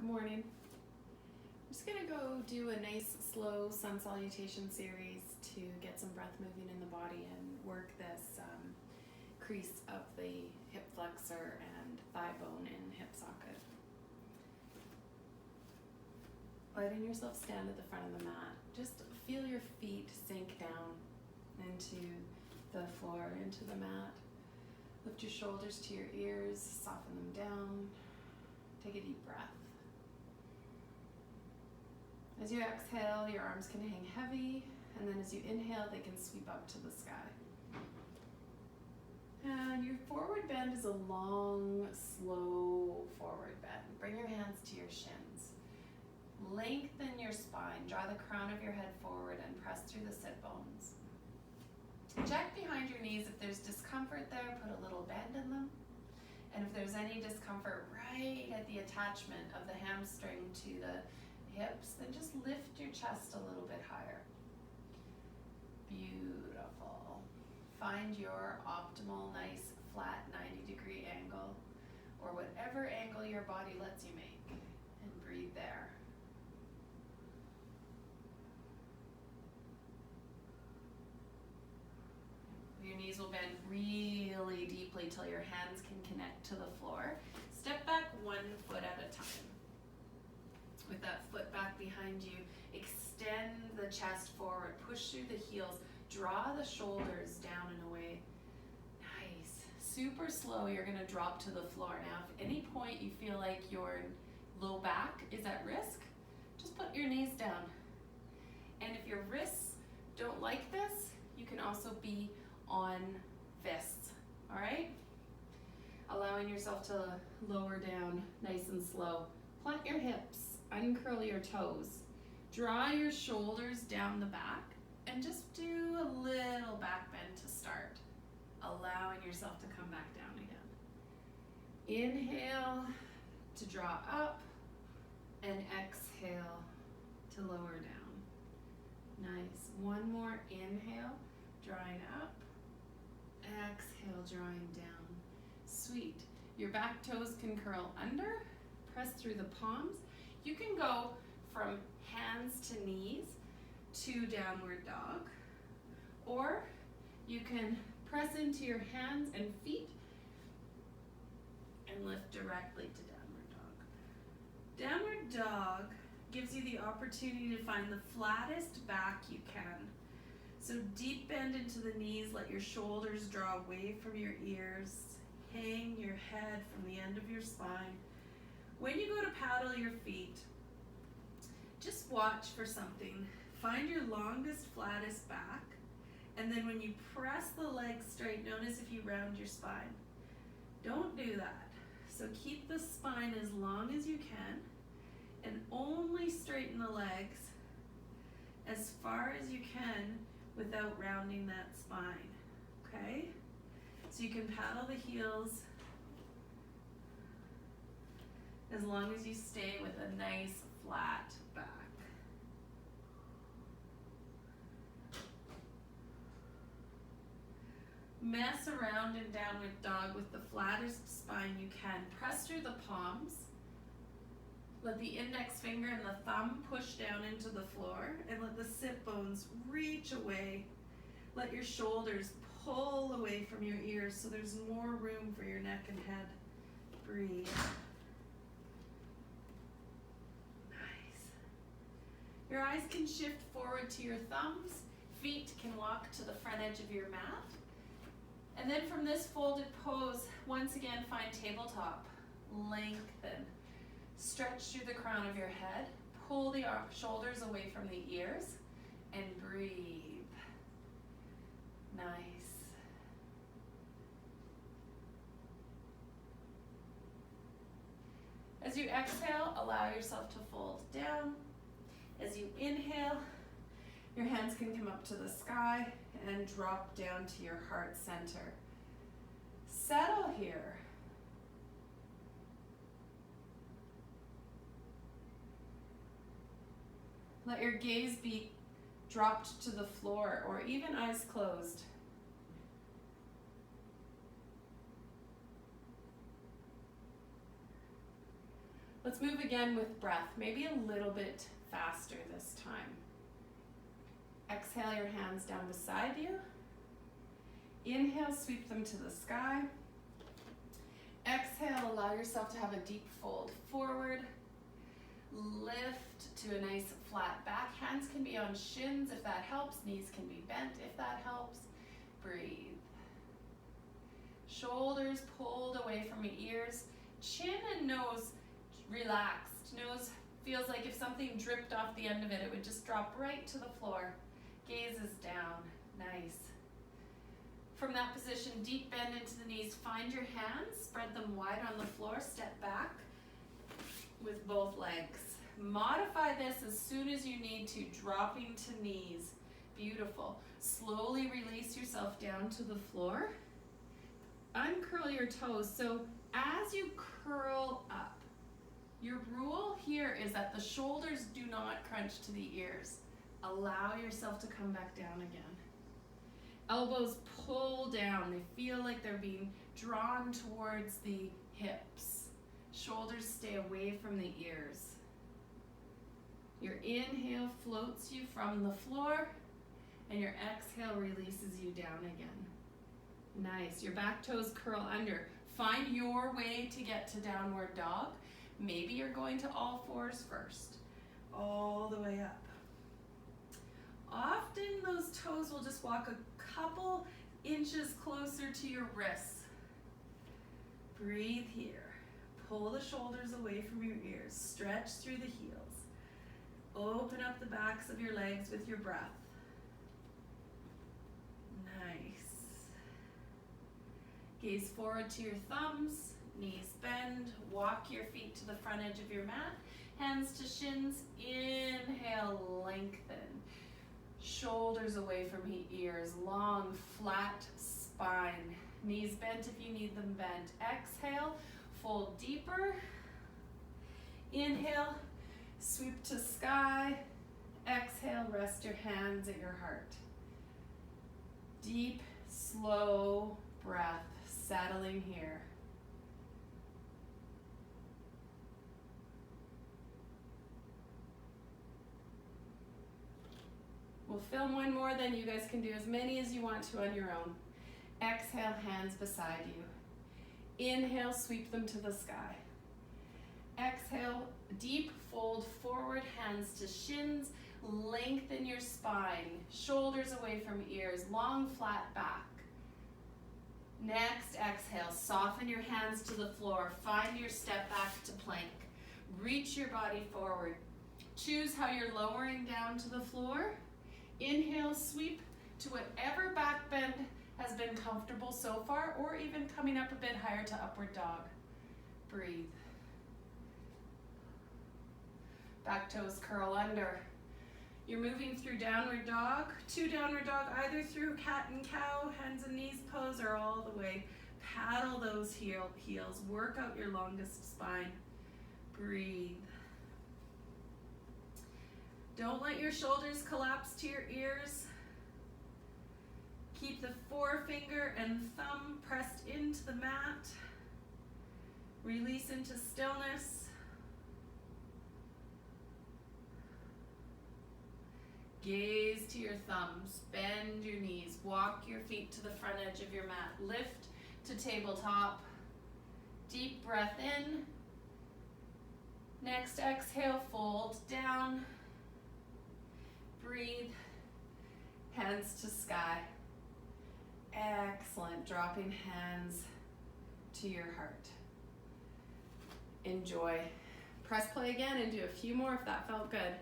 Good morning. I'm just gonna go do a nice slow Sun Salutation series to get some breath moving in the body and work this crease of the hip flexor and thigh bone and hip socket. Letting yourself stand at the front of the mat. Just feel your feet sink down into the floor, into the mat. Lift your shoulders to your ears, soften them down. Take a deep breath. As you exhale, your arms can hang heavy, and then as you inhale, they can sweep up to the sky. And your forward bend is a long, slow forward bend. Bring your hands to your shins. Lengthen your spine. Draw the crown of your head forward and press through the sit bones. Check behind your knees. If there's discomfort there, put a little bend in them. And if there's any discomfort right at the attachment of the hamstring to the hips, then just lift your chest a little bit higher. Beautiful. Find your optimal, nice, flat 90-degree angle, or whatever angle your body lets you make, and breathe there. Your knees will bend really deeply till your hands can connect to the floor. Step back 1 foot at a time. With that foot back behind you, extend the chest forward, push through the heels, draw the shoulders down and away. Nice. Super slow, you're gonna drop to the floor. Now, if at any point you feel like your low back is at risk, just put your knees down. And if your wrists don't like this, you can also be on fists, all right? Allowing yourself to lower down nice and slow. Plant your hips, uncurl your toes. Draw your shoulders down the back and just do a little back bend to start. Allowing yourself to come back down again. Inhale to draw up and exhale to lower down. Nice. One more inhale, drawing up. Exhale, drawing down. Sweet. Your back toes can curl under. Press through the palms. You can go from hands to knees to downward dog, or you can press into your hands and feet and lift directly to downward dog. Downward dog gives you the opportunity to find the flattest back you can. So deep bend into the knees, let your shoulders draw away from your ears, hang your head from the end of your spine. When you go to paddle your feet, just watch for something. Find your longest, flattest back, and then when you press the legs straight, notice if you round your spine. Don't do that. So keep the spine as long as you can, and only straighten the legs as far as you can without rounding that spine, okay? So you can paddle the heels as long as you stay with a nice flat back. Mess around in downward dog with the flattest spine you can. Press through the palms. Let the index finger and the thumb push down into the floor, and let the sit bones reach away. Let your shoulders pull away from your ears so there's more room for your neck and head. Breathe. Nice. Your eyes can shift forward to your thumbs. Feet can walk to the front edge of your mat. And then from this folded pose, once again, find tabletop. Lengthen. Stretch through the crown of your head, pull the shoulders away from the ears, and breathe. Nice. As you exhale, allow yourself to fold down. As you inhale, your hands can come up to the sky and drop down to your heart center. Settle here. Let your gaze be dropped to the floor or even eyes closed. Let's move again with breath, maybe a little bit faster this time. Exhale your hands down beside you. Inhale, sweep them to the sky. Exhale, allow yourself to have a deep fold forward. Lift to a nice flat back. Hands can be on shins if that helps. Knees can be bent if that helps. Breathe. Shoulders pulled away from your ears. Chin and nose relaxed. Nose feels like if something dripped off the end of it, it would just drop right to the floor. Gaze is down. Nice. From that position, deep bend into the knees. Find your hands. Spread them wide on the floor. Step back with both legs. Modify this as soon as you need to, dropping to knees. Beautiful. Slowly release yourself down to the floor. Uncurl your toes. So as you curl up, your rule here is that the shoulders do not crunch to the ears. Allow yourself to come back down again. Elbows pull down. They feel like they're being drawn towards the hips. Shoulders stay away from the ears. Your inhale floats you from the floor, and your exhale releases you down again. Nice. Your back toes curl under. Find your way to get to downward dog. Maybe you're going to all fours first, all the way up. Often those toes will just walk a couple inches closer to your wrists. Breathe here. Pull the shoulders away from your ears. Stretch through the heels. Open up the backs of your legs with your breath. Nice. Gaze forward to your thumbs. Knees bend. Walk your feet to the front edge of your mat. Hands to shins. Inhale, lengthen. Shoulders away from the ears. Long, flat spine. Knees bent if you need them bent. Exhale, fold deeper. Inhale, sweep to sky. Exhale, rest your hands at your heart. Deep, slow breath, settling here. We'll film one more, then you guys can do as many as you want to on your own. Exhale, hands beside you. Inhale, sweep them to the sky. Exhale, deep fold forward, hands to shins. Lengthen your spine, shoulders away from ears, long flat back. Next, exhale, soften your hands to the floor. Find your step back to plank. Reach your body forward. Choose how you're lowering down to the floor. Inhale, sweep to whatever back bend has been comfortable so far, or even coming up a bit higher to upward dog. Breathe. Back toes curl under. You're moving through downward dog, to downward dog, either through cat and cow, hands and knees pose, or all the way. Paddle those heels. Work out your longest spine. Breathe. Don't let your shoulders collapse to your ears. Keep the forefinger and thumb pressed into the mat. Release into stillness. Gaze to your thumbs, bend your knees, walk your feet to the front edge of your mat. Lift to tabletop. Deep breath in. Next exhale, fold down. Breathe. Hands to sky. Excellent. Dropping hands to your heart. Enjoy. Press play again and do a few more if that felt good.